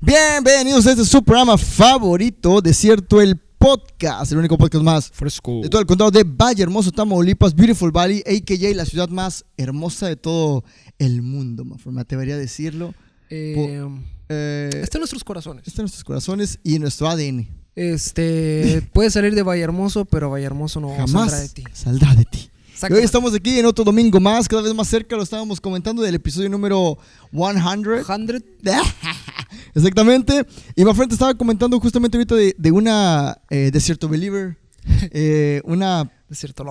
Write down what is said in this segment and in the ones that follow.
Bienvenidos a este su programa favorito, Desierto el Podcast, el único podcast más fresco de todo el condado de Valle Hermoso, Tamaulipas, Beautiful Valley, a.k.a. la ciudad más hermosa de todo el mundo, me atrevería a decirlo. Está en nuestros corazones. Está en nuestros corazones y en nuestro ADN. Puede salir de Valle Hermoso, pero Valle Hermoso no jamás saldrá de ti. Saldrá de ti. Y hoy estamos aquí en otro domingo más, cada vez más cerca, lo estábamos comentando del episodio número 100. 100. Exactamente. Y mi frente estaba comentando justamente ahorita de una Desierto Believer, una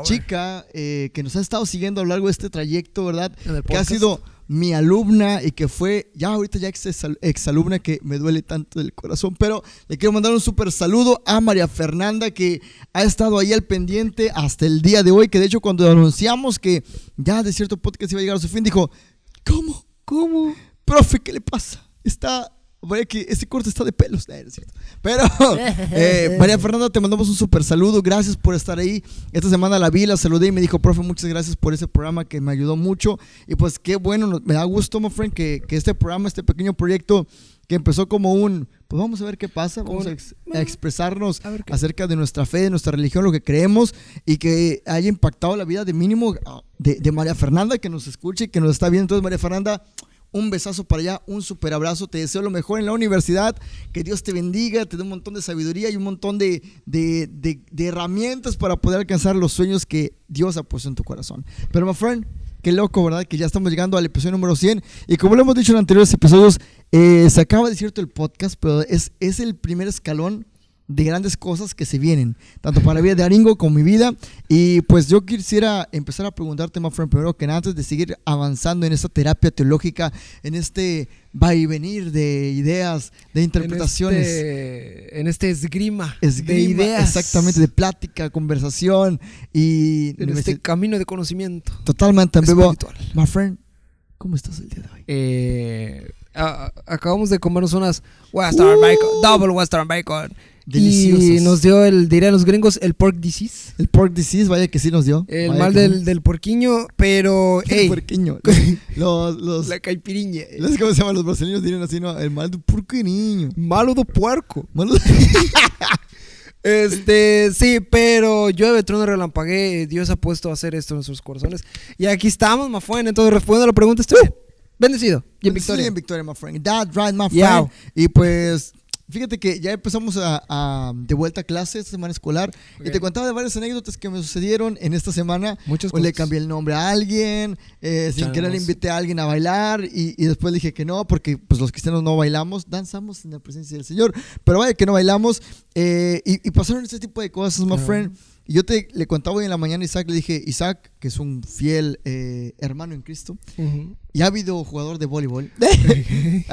chica que nos ha estado siguiendo a lo largo de este trayecto, ¿verdad? Que ha sido mi alumna y que fue ya ahorita exalumna, que me duele tanto del corazón, pero le quiero mandar un súper saludo a María Fernanda, que ha estado ahí al pendiente hasta el día de hoy, que de hecho cuando anunciamos que ya Desierto Podcast iba a llegar a su fin, dijo, ¿Cómo? Profe, ¿qué le pasa? Vaya que ese corte está de pelos, no es cierto. Pero María Fernanda, te mandamos un súper saludo, gracias por estar ahí. Esta semana la vi, la saludé y me dijo, profe, muchas gracias por ese programa que me ayudó mucho. Y pues qué bueno, me da gusto, my friend, que este programa, este pequeño proyecto que empezó como pues vamos a ver qué pasa, vamos a expresarnos acerca de nuestra fe, de nuestra religión, lo que creemos, y que haya impactado la vida de mínimo de María Fernanda, que nos escuche y que nos está viendo. Entonces, María Fernanda, un besazo para allá, un super abrazo, te deseo lo mejor en la universidad, que Dios te bendiga, te dé un montón de sabiduría y un montón de herramientas para poder alcanzar los sueños que Dios ha puesto en tu corazón. Pero, my friend, qué loco, ¿verdad? Que ya estamos llegando al episodio número 100 y como lo hemos dicho en anteriores episodios, se acaba de cierto el podcast, pero es el primer escalón de grandes cosas que se vienen, tanto para la vida de Aringo como mi vida. Y pues yo quisiera empezar a preguntarte, my friend, primero que nada, antes de seguir avanzando en esta terapia teológica, en este va y venir de ideas, de interpretaciones, en este esgrima de ideas, exactamente, de plática, conversación y en este camino de conocimiento totalmente espiritual. My friend, ¿cómo estás el día de hoy? Acabamos de comernos unas Western Bacon, Double Western Bacon. Deliciosos. Y nos dio dirían los gringos, el pork disease. El pork disease, vaya que sí nos dio. El mal del puerquiño, pero el puerquiño. La caipiriña. ¿Cómo se llaman los brasileños? Dirían así, ¿no? El mal del puerquiño. Malo do puerco. Sí, pero llueve, trueno, relampagué. Dios ha puesto a hacer esto en nuestros corazones. Y aquí estamos, my friend. Entonces, respondiendo a la pregunta, estoy bendecido. Y en victoria. Sí, en victoria, my friend. That's right, my friend. Y pues, fíjate que ya empezamos de vuelta a clase esta semana escolar. Okay. Y te contaba de varias anécdotas que me sucedieron en esta semana. Muchas cosas. Le cambié el nombre a alguien, sin querer le invité a alguien a bailar y después dije que no, porque pues los cristianos no bailamos, danzamos en la presencia del Señor, pero vaya que no bailamos. Y pasaron este tipo de cosas, my friend. Y yo le contaba hoy en la mañana a Isaac, le dije, Isaac, que es un fiel hermano en Cristo, y ha habido jugador de voleibol,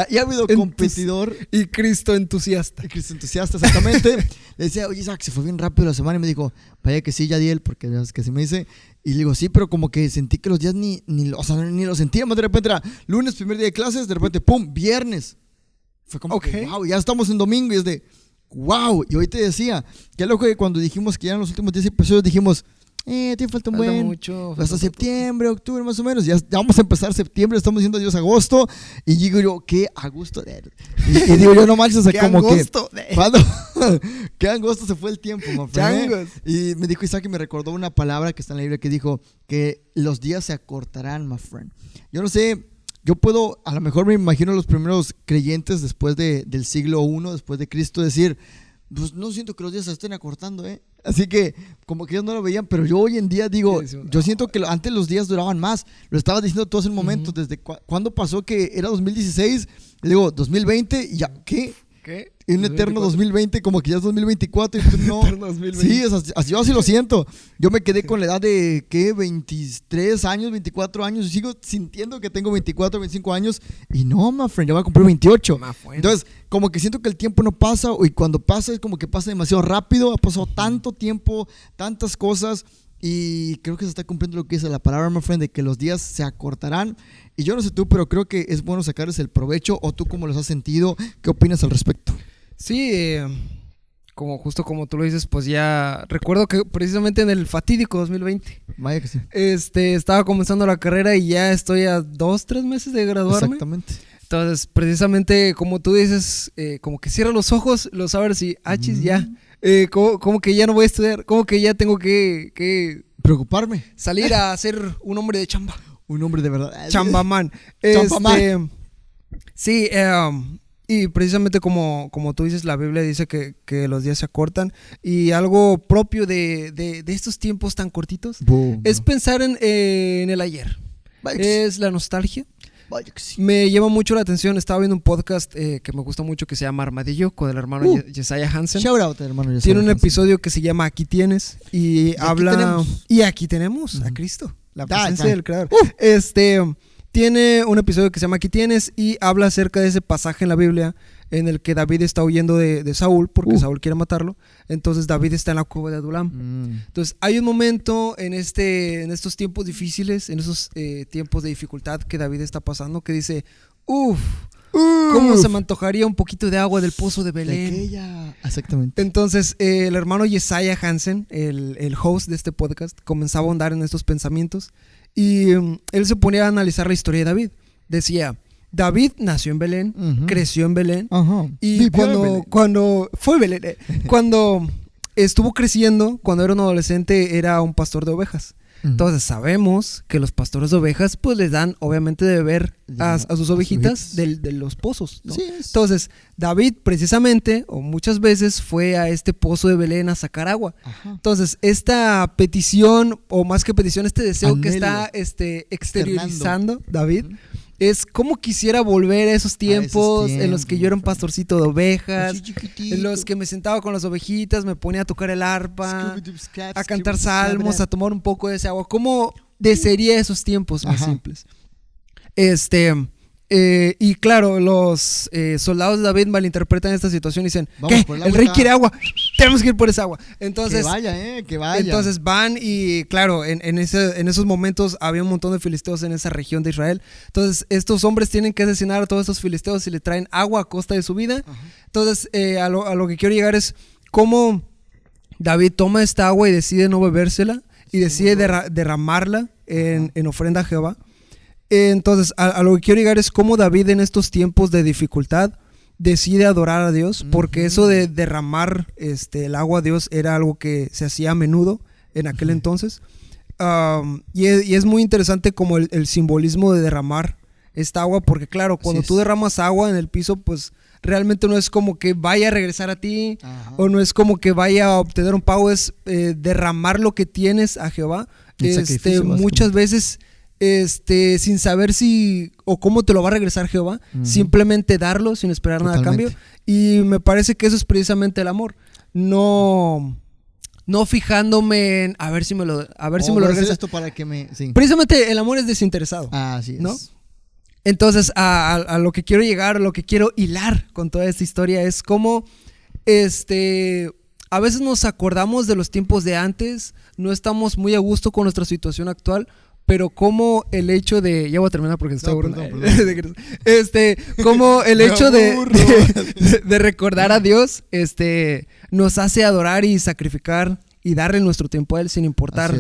y ha habido competidor. Y Cristo entusiasta. Y Cristo entusiasta, exactamente. Le decía, oye Isaac, se fue bien rápido la semana, y me dijo, vaya que sí, Yadiel, porque es que así me dice. Y le digo, sí, pero como que sentí que los días ni lo sentíamos. De repente era lunes, primer día de clases, de repente, pum, viernes. Fue como que, wow, ya estamos en domingo y es de... wow, y hoy te decía, qué loco que cuando dijimos que ya en los últimos 10 episodios dijimos, te falta un buen, mucho, hasta septiembre, octubre más o menos, ya vamos a empezar septiembre, estamos diciendo adiós agosto, y digo yo, qué agosto, y digo yo, no manches, o sea, como angosto, que, ¿cuándo? Qué agosto se fue el tiempo, y me dijo Isaac y me recordó una palabra que está en la Biblia que dijo que los días se acortarán, my friend. Yo no sé. Yo puedo, a lo mejor me imagino los primeros creyentes después del siglo I, después de Cristo, decir, pues no siento que los días se estén acortando, Así que como que ellos no lo veían, pero yo hoy en día digo, yo siento que antes los días duraban más. Lo estaba diciendo todo ese momento, desde cuando pasó que era 2016, le digo 2020 y ya, ¿qué? Y un eterno 2020, como que ya es 2024 y no. Sí, así yo así lo siento. Yo me quedé con la edad de, ¿qué? 23 años, 24 años. Y sigo sintiendo que tengo 24, 25 años. Y no, my friend, ya voy a cumplir 28. Entonces, como que siento que el tiempo no pasa. Y cuando pasa, es como que pasa demasiado rápido. Ha pasado tanto tiempo, tantas cosas. Y creo que se está cumpliendo lo que dice la palabra, my friend, de que los días se acortarán. Y yo no sé tú, pero creo que es bueno sacarles el provecho. ¿O tú cómo los has sentido? ¿Qué opinas al respecto? Sí, justo como tú lo dices, pues ya recuerdo que precisamente en el fatídico 2020, vaya que sí, estaba comenzando la carrera y ya estoy a 2-3 meses de graduarme. Exactamente. Entonces, precisamente como tú dices, como que cierra los ojos, los abres y achis, ya. Como que ya no voy a estudiar, como que ya tengo que preocuparme. Salir a ser un hombre de chamba. Un hombre de verdad. Chambamán. Chambamán. Sí, y precisamente como tú dices, la Biblia dice que los días se acortan. Y algo propio de estos tiempos tan cortitos es pensar en el ayer. Es la nostalgia. Me llama mucho la atención. Estaba viendo un podcast que me gusta mucho que se llama Armadillo con el hermano Josiah Hansen. Shout out, hermano Josiah Tiene un Hansen. episodio que se llama Aquí tienes y habla y aquí tenemos a Cristo, la presencia del Creador. Tiene un episodio que se llama Aquí tienes y habla acerca de ese pasaje en la Biblia en el que David está huyendo de Saúl porque Saúl quiere matarlo. Entonces David está en la cueva de Adulam. Entonces hay un momento en estos tiempos difíciles, en esos tiempos de dificultad que David está pasando, que dice, ¿cómo se me antojaría un poquito de agua del pozo de Belén? Exactamente. Entonces el hermano Josiah Hansen, el host de este podcast, comenzaba a ahondar en estos pensamientos y él se ponía a analizar la historia de David. Decía, David nació en Belén, creció en Belén, y cuando fue Belén, cuando estuvo creciendo, cuando era un adolescente, era un pastor de ovejas. Entonces sabemos que los pastores de ovejas pues les dan obviamente de beber a sus ovejitas de los pozos, ¿no? Sí, entonces David precisamente o muchas veces fue a este pozo de Belén a sacar agua. Entonces esta petición o más que petición, este deseo que está exteriorizando David es como quisiera volver a esos tiempos en los que yo era un pastorcito de ovejas, en los que me sentaba con las ovejitas, me ponía a tocar el arpa, a cantar salmos, a tomar un poco de ese agua. ¿Cómo desearía esos tiempos más simples? Y claro, los soldados de David malinterpretan esta situación y dicen, ¿qué? El rey quiere agua, tenemos que ir por esa agua. Entonces, que vaya. Entonces van y claro, en esos momentos había un montón de filisteos en esa región de Israel. Entonces estos hombres tienen que asesinar a todos estos filisteos y le traen agua a costa de su vida. Entonces a lo que quiero llegar es cómo David toma esta agua y decide no bebérsela y decide derramarla en ofrenda a Jehová. Entonces, a lo que quiero llegar es cómo David en estos tiempos de dificultad decide adorar a Dios, porque eso de derramar el agua a Dios era algo que se hacía a menudo en aquel entonces. Y es muy interesante como el simbolismo de derramar esta agua, porque claro, cuando tú derramas agua en el piso, pues realmente no es como que vaya a regresar a ti, o no es como que vaya a obtener un pago, es derramar lo que tienes a Jehová. Muchas veces sin saber si o cómo te lo va a regresar Jehová, simplemente darlo sin esperar nada a cambio. Y me parece que eso es precisamente el amor. No fijándome en a ver si me lo regresa. Esto para que Precisamente el amor es desinteresado. Así es. ¿No? Entonces, a lo que quiero llegar, a lo que quiero hilar con toda esta historia es cómo a veces nos acordamos de los tiempos de antes, no estamos muy a gusto con nuestra situación actual, pero como el hecho de... Ya voy a terminar porque estoy aburriendo. Como el hecho de recordar a Dios nos hace adorar y sacrificar y darle nuestro tiempo a Él sin importar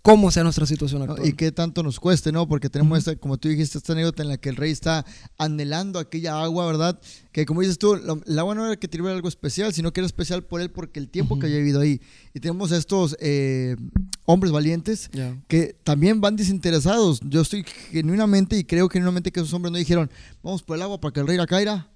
cómo sea nuestra situación actual. Y qué tanto nos cueste, ¿no? Porque tenemos como tú dijiste, esta anécdota en la que el rey está anhelando aquella agua, ¿verdad? Que como dices tú, el agua no era que tuviera algo especial, sino que era especial por él porque el tiempo que había vivido ahí. Y tenemos estos hombres valientes que también van desinteresados. Yo estoy genuinamente y creo genuinamente que esos hombres no dijeron, vamos por el agua para que el rey la caiga.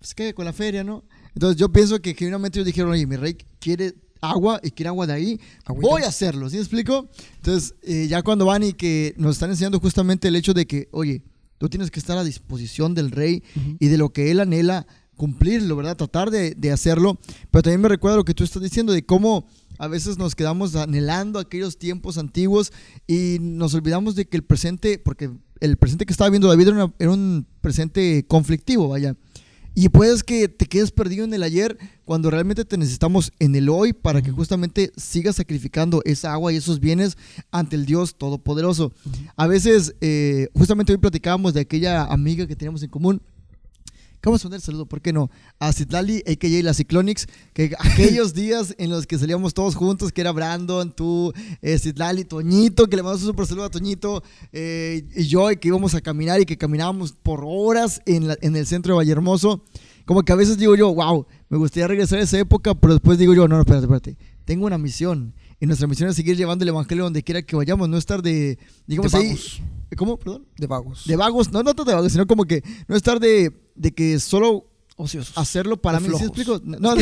Pues quede con la feria, ¿no? Entonces yo pienso que genuinamente ellos dijeron, oye, mi rey quiere agua y quiere agua de ahí, voy a hacerlo, ¿sí me explico? Entonces ya cuando van y que nos están enseñando justamente el hecho de que, oye, tú tienes que estar a disposición del rey y de lo que él anhela cumplirlo, ¿verdad? Tratar de hacerlo, pero también me recuerda lo que tú estás diciendo de cómo a veces nos quedamos anhelando aquellos tiempos antiguos y nos olvidamos de que el presente, porque el presente que estaba viendo David era un presente conflictivo, vaya. Y puedes que te quedes perdido en el ayer cuando realmente te necesitamos en el hoy para que justamente sigas sacrificando esa agua y esos bienes ante el Dios Todopoderoso. A veces, justamente hoy platicábamos de aquella amiga que teníamos en común vamos a poner saludo, ¿por qué no? A Citlali, a.k.a. la Ciclonics, que aquellos días en los que salíamos todos juntos, que era Brandon, tú, Citlali, Toñito, que le mandamos un super saludo a Toñito, y yo, y que íbamos a caminar y que caminábamos por horas en el centro de Vallehermoso. Como que a veces digo yo, wow, me gustaría regresar a esa época, pero después digo yo, no, espérate, tengo una misión. Y nuestra misión es seguir llevando el evangelio donde quiera que vayamos, no estar digamos de ahí. vagos. ¿Cómo? Perdón. De vagos. De vagos, no tanto de vagos, sino como que no estar de que solo ociosos. Hacerlo para mí, ¿sí explico? No,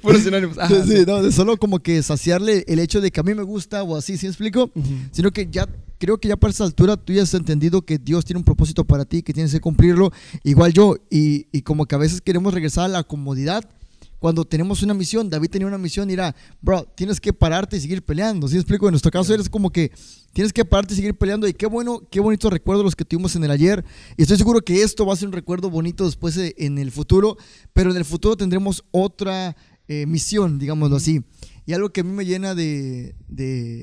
Puros sinónimos. Sí, no, de solo como que saciarle el hecho de que a mí me gusta o así, ¿sí explico? Sino que ya creo que ya para esa altura tú ya has entendido que Dios tiene un propósito para ti, que tienes que cumplirlo, igual yo, y como que a veces queremos regresar a la comodidad cuando tenemos una misión. David tenía una misión y era, bro, tienes que pararte y seguir peleando, ¿sí explico? En nuestro caso eres como que tienes que pararte y seguir peleando, y qué bonitos recuerdos los que tuvimos en el ayer, y estoy seguro que esto va a ser un recuerdo bonito después en el futuro, pero en el futuro tendremos otra misión, digámoslo así. Y algo que a mí me llena de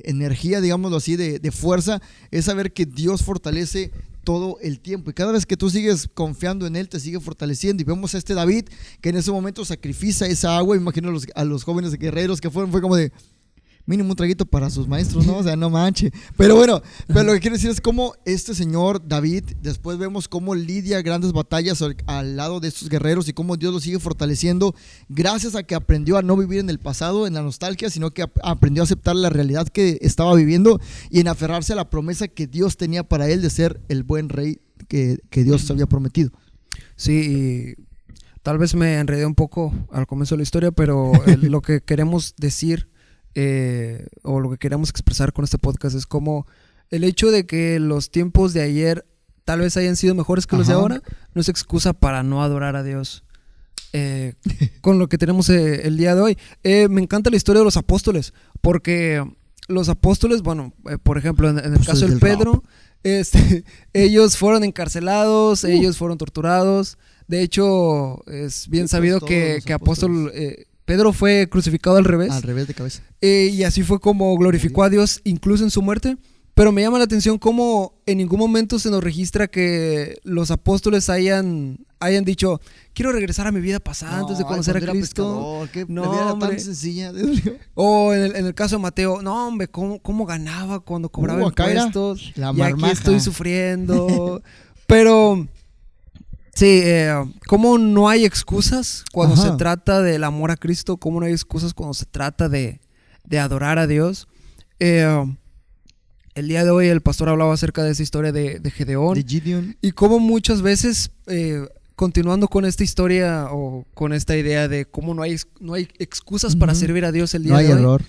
energía, digámoslo así, de fuerza, es saber que Dios fortalece todo el tiempo, y cada vez que tú sigues confiando en Él, te sigue fortaleciendo. Y vemos a este David que en ese momento sacrifica esa agua. Imagino a los jóvenes guerreros que fue como de mínimo un traguito para sus maestros, ¿no? O sea, no manche. Pero bueno, pero lo que quiero decir es cómo este señor David, después vemos cómo lidia grandes batallas al lado de estos guerreros, y cómo Dios lo sigue fortaleciendo gracias a que aprendió a no vivir en el pasado, en la nostalgia, sino que aprendió a aceptar la realidad que estaba viviendo y en aferrarse a la promesa que Dios tenía para él de ser el buen rey que Dios había prometido. Sí, y tal vez me enredé un poco al comienzo de la historia, pero lo que queremos decir o lo que queremos expresar con este podcast es como el hecho de que los tiempos de ayer tal vez hayan sido mejores que los de ahora no es excusa para no adorar a Dios con lo que tenemos el día de hoy. Me encanta la historia de los apóstoles, porque los apóstoles, bueno, por ejemplo en el caso del Pedro, ellos fueron encarcelados, ellos fueron torturados. De hecho es bien sabido que apóstol Pedro fue crucificado al revés. Al revés de cabeza. Y así fue como glorificó a Dios, incluso en su muerte. Pero me llama la atención cómo en ningún momento se nos registra que los apóstoles hayan dicho, quiero regresar a mi vida pasada antes de conocer a Cristo. No, la vida era tan sencilla. O en el caso de Mateo, no, hombre, ¿cómo ganaba cuando cobraba impuestos? Y aquí estoy sufriendo. Pero sí, cómo no hay excusas cuando se trata del amor a Cristo, cómo no hay excusas cuando se trata de adorar a Dios. El día de hoy el pastor hablaba acerca de esa historia de Gedeón. De Gideon. Y cómo muchas veces, continuando con esta historia o con esta idea de cómo no hay excusas para servir a Dios el día de hoy. No hay error.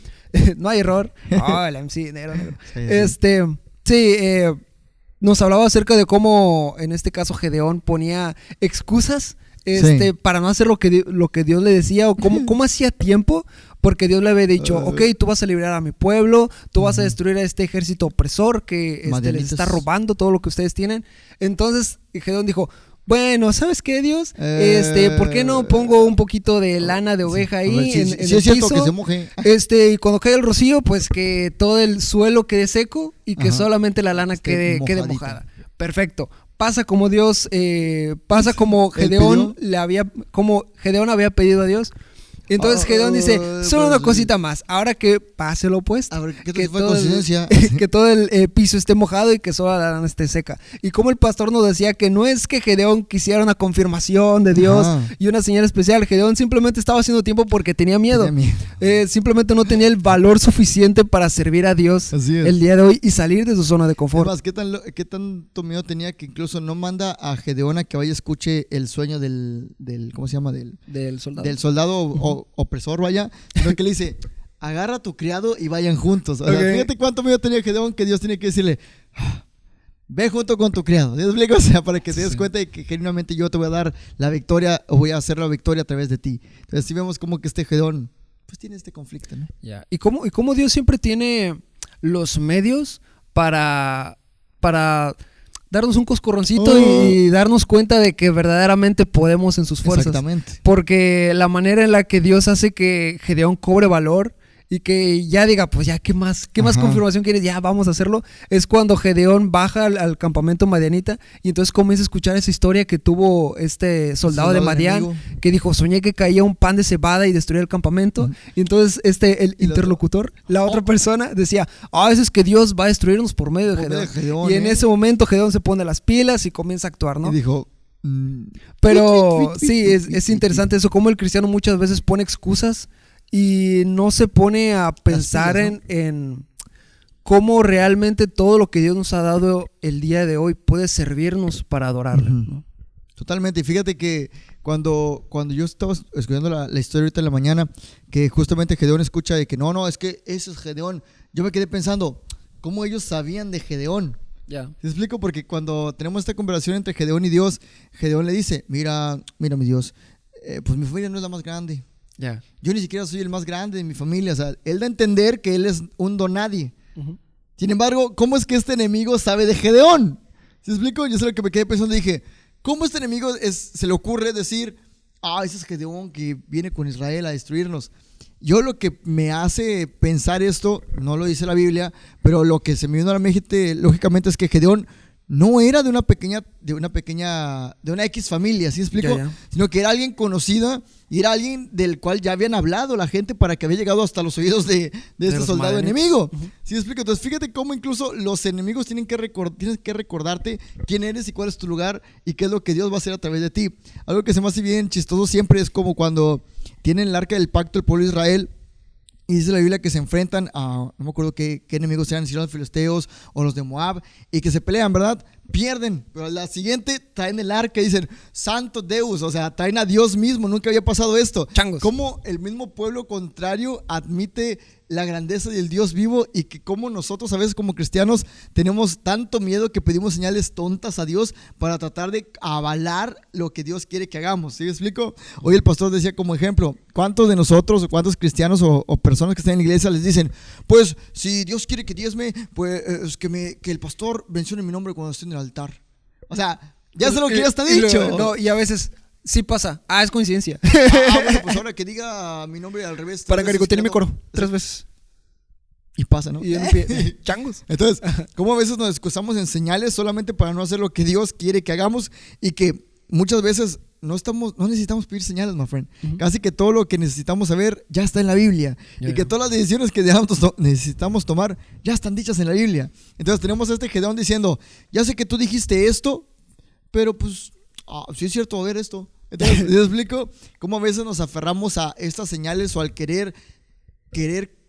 No hay error. El MC negro. Sí, nos hablaba acerca de cómo en este caso Gedeón ponía excusas para no hacer lo que Dios le decía, o cómo hacía tiempo, porque Dios le había dicho, ok, tú vas a liberar a mi pueblo, tú vas a destruir a este ejército opresor que les está robando todo lo que ustedes tienen. Entonces Gedeón dijo, bueno, ¿sabes qué, Dios? ¿Por qué no pongo un poquito de lana de oveja ahí en el es cierto, piso? que se moje. Y cuando caiga el rocío, pues que todo el suelo quede seco y que solamente la lana quede mojada. Perfecto. Pasa como Dios, como Gedeón Gedeón había pedido a Dios. Entonces Gedeón dice, solo una cosita más, ahora que pase lo opuesto, que todo el piso esté mojado y que solo la lana esté seca. Y como el pastor nos decía que no es que Gedeón quisiera una confirmación de Dios y una señal especial, Gedeón simplemente estaba haciendo tiempo porque tenía miedo. Simplemente no tenía el valor suficiente para servir a Dios el día de hoy y salir de su zona de confort. Además, ¿qué tanto miedo tenía que incluso no manda a Gedeón a que vaya a escuche el sueño del ¿cómo se llama? Del soldado opresor, vaya, sino que le dice, agarra a tu criado y vayan juntos. O sea, fíjate cuánto miedo tenía Gedeón, que Dios tiene que decirle, ve junto con tu criado. ¿Sí? O sea, para que te des cuenta de que genuinamente yo te voy a dar la victoria, o voy a hacer la victoria a través de ti. Entonces sí vemos como que este Gedeón pues tiene este conflicto, ¿no? ¿Y cómo Dios siempre tiene los medios para darnos un coscorroncito y darnos cuenta de que verdaderamente podemos en sus fuerzas. Exactamente. Porque la manera en la que Dios hace que Gedeón cobre valor y que ya diga, pues ya, ¿qué más confirmación quieres? Ya, vamos a hacerlo. Es cuando Gedeón baja al campamento madianita y entonces comienza a escuchar esa historia que tuvo este soldado de Madián, que dijo, soñé que caía un pan de cebada y destruía el campamento. Y entonces el interlocutor, la otra persona, decía, eso es que Dios va a destruirnos por medio de Gedeón. Y en ese momento Gedeón se pone las pilas y comienza a actuar, ¿no? Y dijo... Pero sí, es interesante eso, como el cristiano muchas veces pone excusas y no se pone a pensar en cómo realmente todo lo que Dios nos ha dado el día de hoy puede servirnos para adorarle, ¿no? Totalmente. Y fíjate que cuando yo estaba escuchando la historia ahorita en la mañana, que justamente Gedeón escucha de que no, es que ese es Gedeón, yo me quedé pensando, ¿cómo ellos sabían de Gedeón? ¿Te explico? Porque cuando tenemos esta conversación entre Gedeón y Dios, Gedeón le dice, mira mi Dios, pues mi familia no es la más grande. Yo ni siquiera soy el más grande de mi familia. O sea, él da a entender que él es un don nadie. Sin embargo, ¿cómo es que este enemigo sabe de Gedeón? ¿Se explico? Yo sé lo que me quedé pensando y dije, ¿cómo este enemigo se le ocurre decir, ese es Gedeón que viene con Israel a destruirnos? Yo lo que me hace pensar esto, no lo dice la Biblia, pero lo que se me vino a la mente lógicamente es que Gedeón no era de una X familia, ¿sí explico? Sino que era alguien conocido y era alguien del cual ya habían hablado la gente para que había llegado hasta los oídos de este soldado enemigo. ¿Sí explico? Entonces fíjate cómo incluso los enemigos tienen que recordarte quién eres y cuál es tu lugar y qué es lo que Dios va a hacer a través de ti. Algo que se me hace bien chistoso siempre es como cuando tienen el arca del pacto el pueblo de Israel. Y dice la Biblia que se enfrentan a, no me acuerdo qué enemigos eran, si eran los filisteos o los de Moab, y que se pelean, ¿verdad? Pierden, pero la siguiente traen el arca y dicen, Santo Deus, o sea, traen a Dios mismo, nunca había pasado esto. Changos. Cómo el mismo pueblo contrario admite la grandeza del Dios vivo y que como nosotros a veces como cristianos tenemos tanto miedo que pedimos señales tontas a Dios para tratar de avalar lo que Dios quiere que hagamos. ¿Sí me explico? Hoy el pastor decía como ejemplo, ¿cuántos de nosotros o cuántos cristianos o personas que están en la iglesia les dicen, pues si Dios quiere que diezme, pues que el pastor mencione mi nombre cuando esté en el altar? O sea, ya sé lo que ya está dicho. Y a veces... sí pasa. Es coincidencia. Bueno, pues ahora que diga mi nombre al revés. Para caricotear mi coro 3 veces. Y pasa, ¿no? Y changos. Entonces, ¿cómo a veces nos excusamos en señales solamente para no hacer lo que Dios quiere que hagamos? Y que muchas veces no necesitamos pedir señales, my friend. Casi que todo lo que necesitamos saber ya está en la Biblia. Y que todas las decisiones que necesitamos tomar ya están dichas en la Biblia. Entonces tenemos a este Gedeón diciendo, ya sé que tú dijiste esto, pero pues... sí es cierto, a ver esto. Entonces, ¿les explico? Cómo a veces nos aferramos a estas señales o al querer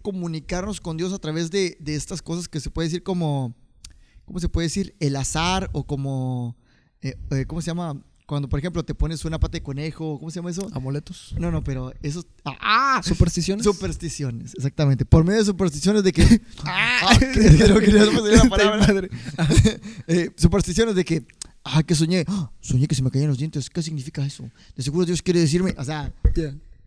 comunicarnos con Dios a través de estas cosas que se puede decir como, ¿cómo se puede decir? El azar o como, ¿cómo se llama? Cuando, por ejemplo, te pones una pata de conejo, ¿cómo se llama eso? Amuletos. No, pero eso... ¿Supersticiones? Supersticiones, exactamente. Por medio de supersticiones de que... no quería decir la palabra. Supersticiones de que... que soñé que se me caían los dientes. ¿Qué significa eso? De seguro Dios quiere decirme, o sea,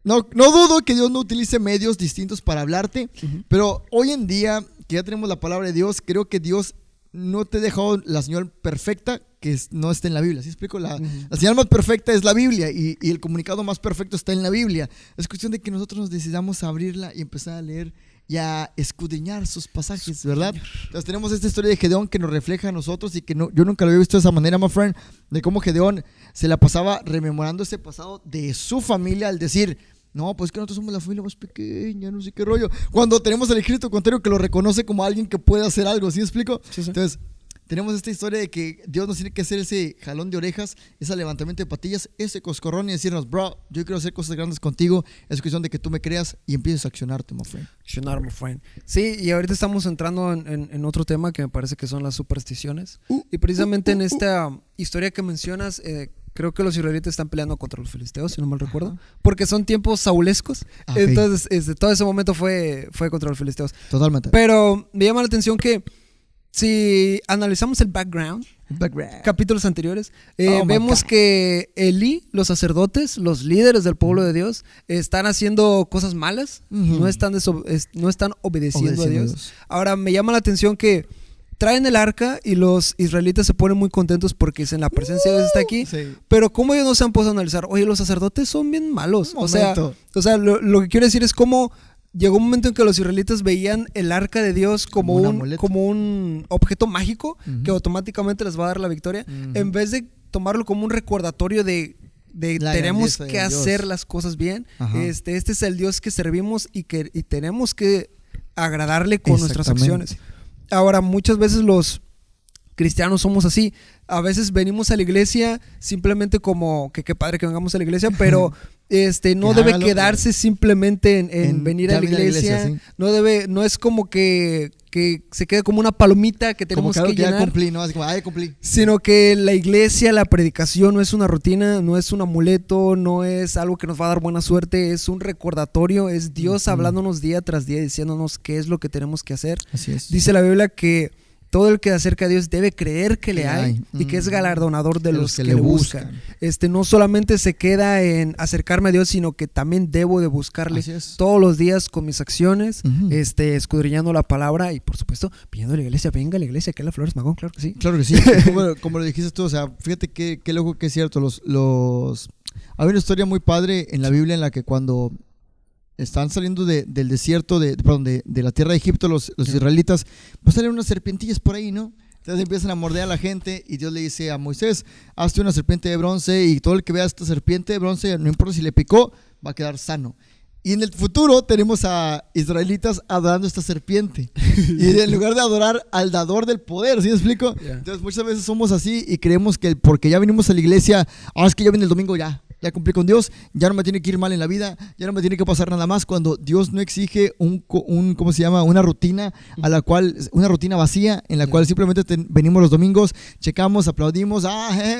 no dudo que Dios no utilice medios distintos para hablarte, pero hoy en día que ya tenemos la palabra de Dios, creo que Dios no te ha dejado la señal perfecta que no está en la Biblia. ¿Sí explico? La señal más perfecta es la Biblia y el comunicado más perfecto está en la Biblia. Es cuestión de que nosotros nos decidamos a abrirla y empezar a leer y a escudriñar sus pasajes, ¿verdad? Entonces tenemos esta historia de Gedeón que nos refleja a nosotros y que yo nunca lo había visto de esa manera, my friend, de cómo Gedeón se la pasaba rememorando ese pasado de su familia al decir, no, pues que nosotros somos la familia más pequeña, no sé qué rollo. Cuando tenemos el escrito contrario que lo reconoce como alguien que puede hacer algo, ¿sí me explico? Sí. Entonces, tenemos esta historia de que Dios nos tiene que hacer ese jalón de orejas, ese levantamiento de patillas, ese coscorrón y decirnos, bro, yo quiero hacer cosas grandes contigo. Es cuestión de que tú me creas y empieces a accionarte, my friend. My friend. Sí, y ahorita estamos entrando en otro tema que me parece que son las supersticiones. Y precisamente en esta historia que mencionas, creo que los israelitas están peleando contra los filisteos, si no mal recuerdo, porque son tiempos saulescos. Entonces, todo ese momento fue contra los filisteos. Totalmente. Pero me llama la atención que si analizamos el background, capítulos anteriores, vemos que Elí, los sacerdotes, los líderes del pueblo de Dios, están haciendo cosas malas, no están obedeciendo a Dios. Ahora, me llama la atención que traen el arca y los israelitas se ponen muy contentos porque dicen la presencia de Dios está aquí, pero como ellos no se han puesto a analizar, oye, los sacerdotes son bien malos. O sea, lo que quiero decir es cómo llegó un momento en que los israelitas veían el arca de Dios como un objeto mágico que automáticamente les va a dar la victoria, en vez de tomarlo como un recordatorio de tenemos que hacer las cosas bien. Este es el Dios que servimos y tenemos que agradarle con nuestras acciones. Ahora, muchas veces los cristianos somos así. A veces venimos a la iglesia simplemente como que qué padre que vengamos a la iglesia, pero no debe quedarse simplemente en venir a la iglesia. ¿Sí? No es como que se quede como una palomita que tenemos que llenar. Ya cumplí, ¿no? Así como, ya cumplí. Sino que la iglesia, la predicación no es una rutina, no es un amuleto, no es algo que nos va a dar buena suerte, es un recordatorio, es Dios hablándonos día tras día, diciéndonos qué es lo que tenemos que hacer. Así es. Dice la Biblia que todo el que se acerca a Dios debe creer que le hay y que es galardonador de los que le buscan. No solamente se queda en acercarme a Dios, sino que también debo de buscarle todos los días con mis acciones, escudriñando la palabra y, por supuesto, pidiendo a la iglesia, venga a la iglesia, que es la Flores Magón, claro que sí. Claro que sí. como lo dijiste tú, o sea, fíjate qué loco que es cierto. Hay una historia muy padre en la Biblia en la que cuando están saliendo del desierto, de la tierra de Egipto, los israelitas, pues salen unas serpientillas por ahí, ¿no? Entonces empiezan a morder a la gente y Dios le dice a Moisés, hazte una serpiente de bronce y todo el que vea esta serpiente de bronce, no importa si le picó, va a quedar sano. Y en el futuro tenemos a israelitas adorando esta serpiente. Y en lugar de adorar al dador del poder, ¿sí me explico? Entonces muchas veces somos así y creemos que porque ya venimos a la iglesia, es que ya viene el domingo ya cumplí con Dios, ya no me tiene que ir mal en la vida, ya no me tiene que pasar nada más, cuando Dios no exige ¿cómo se llama? Una rutina una rutina vacía en la cual simplemente venimos los domingos, checamos, aplaudimos,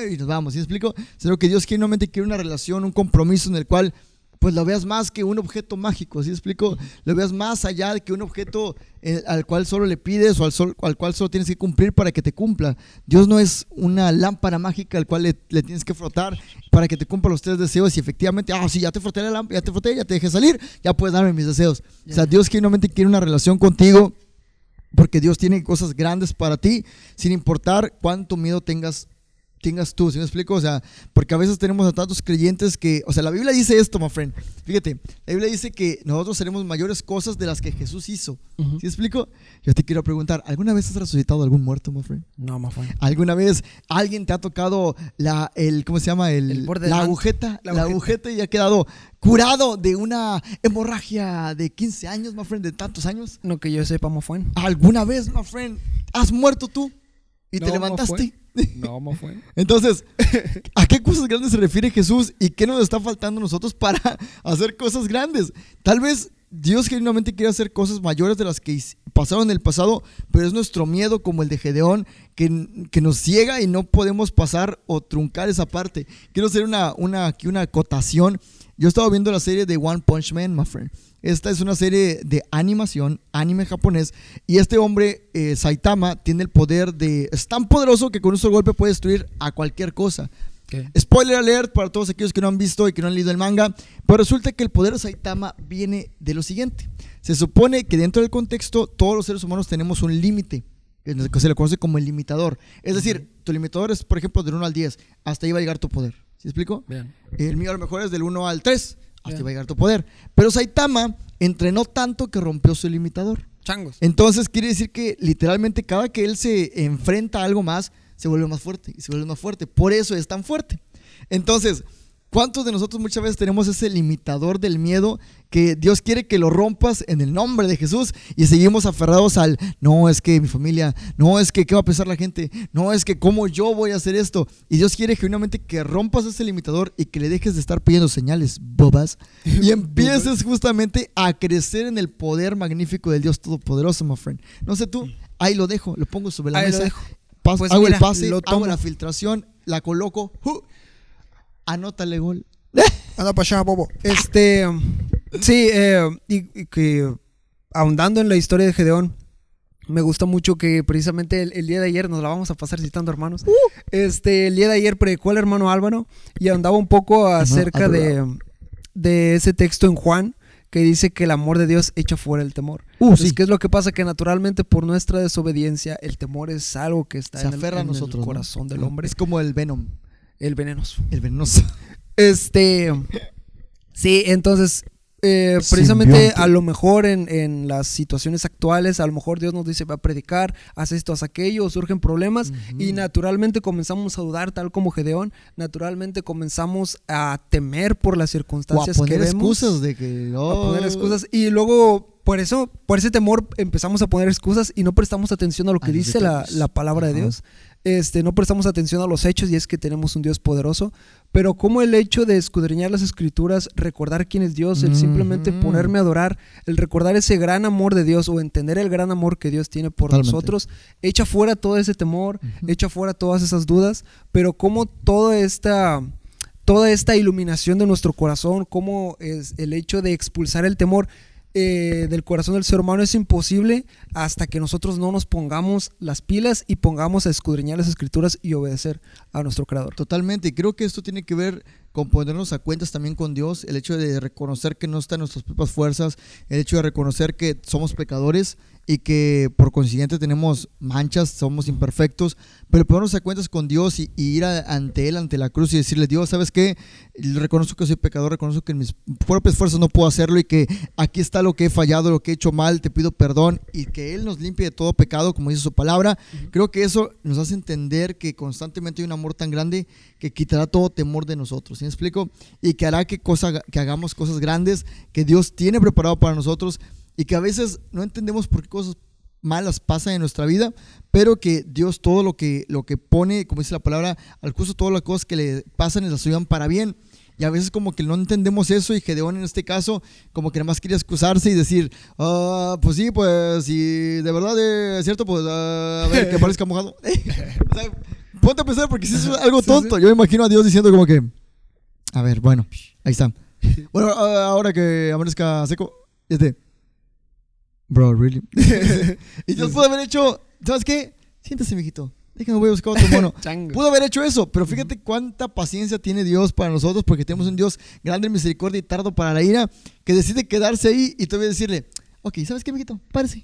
y nos vamos, ¿sí me explico? Sino que Dios genuinamente quiere una relación, un compromiso en el cual pues lo veas más que un objeto mágico, ¿sí me explico? Lo veas más allá de que un objeto al cual solo le pides o al cual solo tienes que cumplir para que te cumpla. Dios no es una lámpara mágica al cual le tienes que frotar para que te cumpla los 3 deseos y efectivamente, sí, ya te froté la lámpara, ya te dejé salir, ya puedes darme mis deseos. O sea, Dios genuinamente quiere una relación contigo porque Dios tiene cosas grandes para ti, sin importar cuánto miedo tengas tú, ¿sí me explico? O sea, porque a veces tenemos a tantos creyentes que, o sea, la Biblia dice esto, my friend. Fíjate, la Biblia dice que nosotros haremos mayores cosas de las que Jesús hizo. ¿Sí me explico? Yo te quiero preguntar, ¿alguna vez has resucitado a algún muerto, my friend? No, my friend. ¿Alguna vez alguien te ha tocado ¿cómo se llama? La agujeta y ha quedado curado de una hemorragia de 15 años, my friend, de tantos años? No que yo sepa, my friend. ¿Alguna vez, my friend, has muerto tú y te levantaste? No, me fue. Entonces, ¿a qué cosas grandes se refiere Jesús y qué nos está faltando a nosotros para hacer cosas grandes? Tal vez Dios genuinamente quiere hacer cosas mayores de las que pasaron en el pasado, pero es nuestro miedo, como el de Gedeón, que nos ciega y no podemos pasar o truncar esa parte. Quiero hacer aquí una acotación. Yo estaba viendo la serie de One Punch Man, my friend. Esta es una serie de animación, anime japonés, y este hombre, Saitama, tiene el poder es tan poderoso que con un solo golpe puede destruir a cualquier cosa. Okay. Spoiler alert para todos aquellos que no han visto y que no han leído el manga, pero resulta que el poder de Saitama viene de lo siguiente. Se supone que dentro del contexto todos los seres humanos tenemos un límite, que se le conoce como el limitador. Es decir, tu limitador es, por ejemplo, del 1 al 10, hasta ahí va a llegar tu poder. ¿Sí explico? Bien. El mío a lo mejor es del 1 al 3, hasta ahí va a llegar tu poder. Pero Saitama entrenó tanto que rompió su limitador. Changos. Entonces quiere decir que literalmente cada que él se enfrenta a algo más, se vuelve más fuerte y se vuelve más fuerte. Por eso es tan fuerte. Entonces, ¿cuántos de nosotros muchas veces tenemos ese limitador del miedo que Dios quiere que lo rompas en el nombre de Jesús y seguimos aferrados al, no, es que mi familia, no, es que qué va a pensar la gente, no, es que cómo yo voy a hacer esto? Y Dios quiere genuinamente que rompas ese limitador y que le dejes de estar pidiendo señales bobas y empieces justamente a crecer en el poder magnífico del Dios Todopoderoso, my friend. No sé tú, ahí lo dejo, lo pongo sobre la mesa, pues hago el pase, hago la filtración, la coloco, anótale gol. Anda para allá, bobo. Sí, y que ahondando en la historia de Gedeón, me gusta mucho que precisamente el día de ayer, nos la vamos a pasar citando, hermanos. El día de ayer predicó el hermano Álvaro y andaba un poco acerca de ese texto en Juan, que dice que el amor de Dios echa fuera el temor. Entonces, ¿qué es lo que pasa? Que naturalmente por nuestra desobediencia el temor es algo que está en el corazón del hombre. Es como el venom. El venenoso. El venenoso. Sí, entonces precisamente Simbionte. a lo mejor en las situaciones actuales, a lo mejor Dios nos dice, va a predicar, haz esto, haz aquello, surgen problemas y naturalmente comenzamos a dudar, tal como Gedeón, naturalmente comenzamos a temer por las circunstancias O a poner que vemos. excusas de que... A poner excusas y luego por ese temor empezamos a poner excusas y no prestamos atención a lo que dice la palabra de Dios. No prestamos atención a los hechos y es que tenemos un Dios poderoso, pero como el hecho de escudriñar las escrituras, recordar quién es Dios, el simplemente ponerme a adorar, el recordar ese gran amor de Dios o entender el gran amor que Dios tiene por nosotros, echa fuera todo ese temor, echa fuera todas esas dudas, pero como toda esta iluminación de nuestro corazón, como es el hecho de expulsar el temor del corazón del ser humano es imposible hasta que nosotros no nos pongamos las pilas y pongamos a escudriñar las escrituras y obedecer a nuestro Creador. Totalmente, y creo que esto tiene que ver con ponernos a cuentas también con Dios, el hecho de reconocer que no está en nuestras propias fuerzas, el hecho de reconocer que somos pecadores y que por consiguiente tenemos manchas, somos imperfectos, pero ponernos a cuentas con Dios y ir ante Él, ante la cruz y decirle, Dios, ¿sabes qué? Reconozco que soy pecador, reconozco que en mis propias fuerzas no puedo hacerlo y que aquí está lo que he fallado, lo que he hecho mal, te pido perdón y que Él nos limpie de todo pecado, como dice su palabra. Creo que eso nos hace entender que constantemente hay un amor tan grande que quitará todo temor de nosotros, ¿sí me explico? Y que hará que hagamos cosas grandes que Dios tiene preparado para nosotros y que a veces no entendemos por qué cosas malas pasan en nuestra vida, pero que Dios todo lo que pone, como dice la palabra, al justo todas las cosas que le pasan las ayudan para bien. Y a veces como que no entendemos eso y Gedeón en este caso como que nada más quería excusarse y decir, pues sí, pues si de verdad es cierto, pues a ver, que parezca mojado. O sea, ponte a pensar porque si eso es algo tonto. Yo me imagino a Dios diciendo como que, a ver, bueno, ahí está. Bueno, ahora que amanezca seco, bro, really. Y Dios pudo haber hecho, ¿sabes qué? Siéntese, mijito. Déjame, voy a buscar otro mono. Pudo haber hecho eso, pero fíjate cuánta paciencia tiene Dios para nosotros, porque tenemos un Dios grande en misericordia y tardo para la ira, que decide quedarse ahí y todavía decirle, ok, ¿sabes qué, mijito? Párese.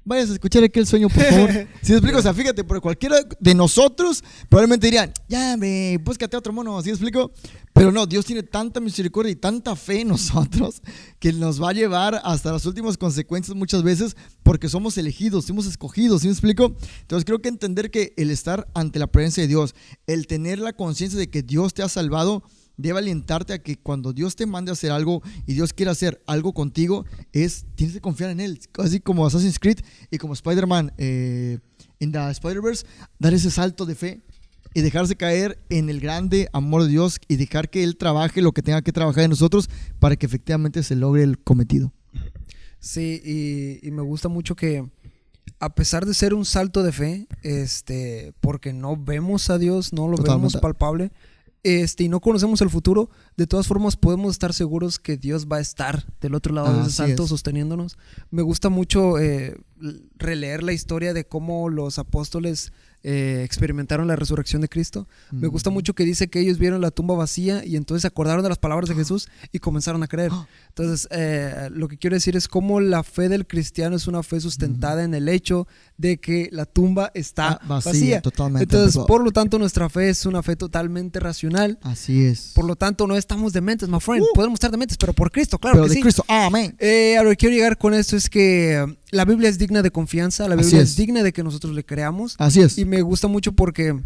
Vayas a escuchar aquel sueño, por favor. Si me explico, o sea, fíjate, por cualquiera de nosotros probablemente dirían, ya, hombre, búscate otro mono, ¿sí me explico? Pero no, Dios tiene tanta misericordia y tanta fe en nosotros que nos va a llevar hasta las últimas consecuencias muchas veces porque somos elegidos, somos escogidos, ¿sí me explico? Entonces creo que entender que el estar ante la presencia de Dios, el tener la conciencia de que Dios te ha salvado, debe alentarte a que cuando Dios te mande a hacer algo y Dios quiere hacer algo contigo, tienes que confiar en Él. Así como Assassin's Creed y como Spider-Man en The Spider-Verse, dar ese salto de fe y dejarse caer en el grande amor de Dios y dejar que Él trabaje lo que tenga que trabajar en nosotros para que efectivamente se logre el cometido. Sí, y me gusta mucho que a pesar de ser un salto de fe, porque no vemos a Dios, no lo vemos palpable, y no conocemos el futuro, de todas formas podemos estar seguros que Dios va a estar del otro lado de ese salto sosteniéndonos. Me gusta mucho releer la historia de cómo los apóstoles experimentaron la resurrección de Cristo. Me gusta mucho que dice que ellos vieron la tumba vacía y entonces se acordaron de las palabras de Jesús y comenzaron a creer. Entonces lo que quiero decir es cómo la fe del cristiano es una fe sustentada en el hecho de que la tumba está vacía. Totalmente. Entonces por lo tanto nuestra fe es una fe totalmente racional. Así es. Por lo tanto no estamos dementes, my friend. Podemos estar dementes, pero por Cristo, claro, pero que sí. Cristo, amén. A lo que quiero llegar con esto es que la Biblia es digna de confianza, la Biblia es digna de que nosotros le creamos. Así es. Y me gusta mucho porque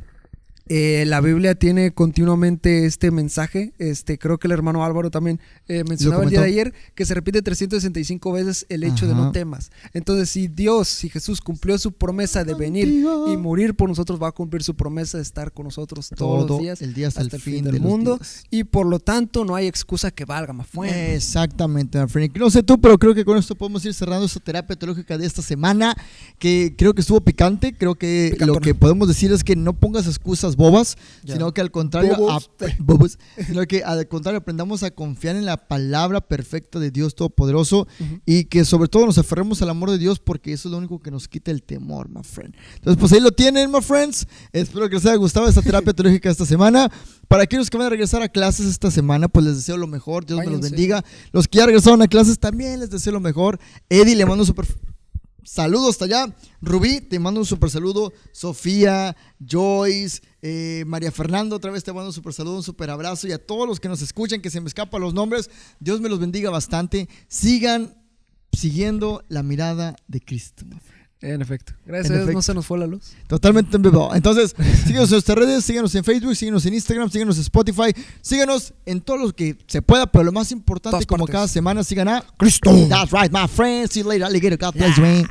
la Biblia tiene continuamente este mensaje. Creo que el hermano Álvaro también mencionaba el día de ayer que se repite 365 veces el hecho de no temas. Entonces, si Jesús cumplió su promesa de venir y morir por nosotros, va a cumplir su promesa de estar con nosotros todos los días, el día hasta el fin del mundo. Y por lo tanto, no hay excusa que valga, más fuerte. Exactamente, my friend. No sé tú, pero creo que con esto podemos ir cerrando esta terapia teológica de esta semana, que creo que estuvo picante. Creo que lo que podemos decir es que no pongas excusas bobas, sino que al contrario sino que al contrario aprendamos a confiar en la palabra perfecta de Dios Todopoderoso y que sobre todo nos aferremos al amor de Dios, porque eso es lo único que nos quita el temor, my friend. Entonces pues ahí lo tienen, my friends. Espero que les haya gustado esta terapia teológica esta semana. Para aquellos que van a regresar a clases esta semana, pues les deseo lo mejor. Dios me los bendiga. Los que ya regresaron a clases también les deseo lo mejor. Eddie, le mando Saludos hasta allá. Rubí, te mando un super saludo. Sofía, Joyce, María Fernanda, otra vez te mando un super saludo, un super abrazo. Y a todos los que nos escuchan, que se me escapan los nombres, Dios me los bendiga bastante. Sigan siguiendo la mirada de Cristo. En efecto. Gracias a Dios no se nos fue la luz. Totalmente en vivo. Entonces, síganos en nuestras redes, síganos en Facebook, síganos en Instagram, síganos en Spotify, síganos en todo lo que se pueda, pero lo más importante, como cada semana, sigan a Cristo. That's right, my friends. See you later, alligator. God bless you, man.